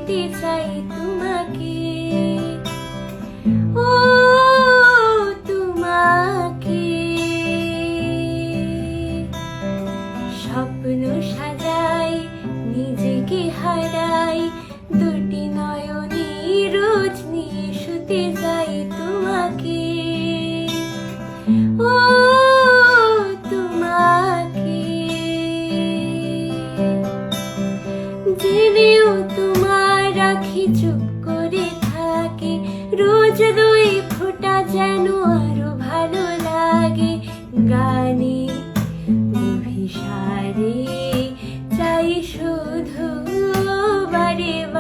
শুতে চাই তোমাকে, ও তোমাকে। স্বপ্ন সাজাই নিজেকে হারাই, দুটি নয়নে রোজ নিয়ে শুতে যাই তোমাকে, ও তোমাকে। জেনেও তোমার রাখি চুপ করে থাকে, রোজ দুই ফোঁটা যেন আরো ভালো লাগে। গানে অভিসারে চাই শুধু বারে বারে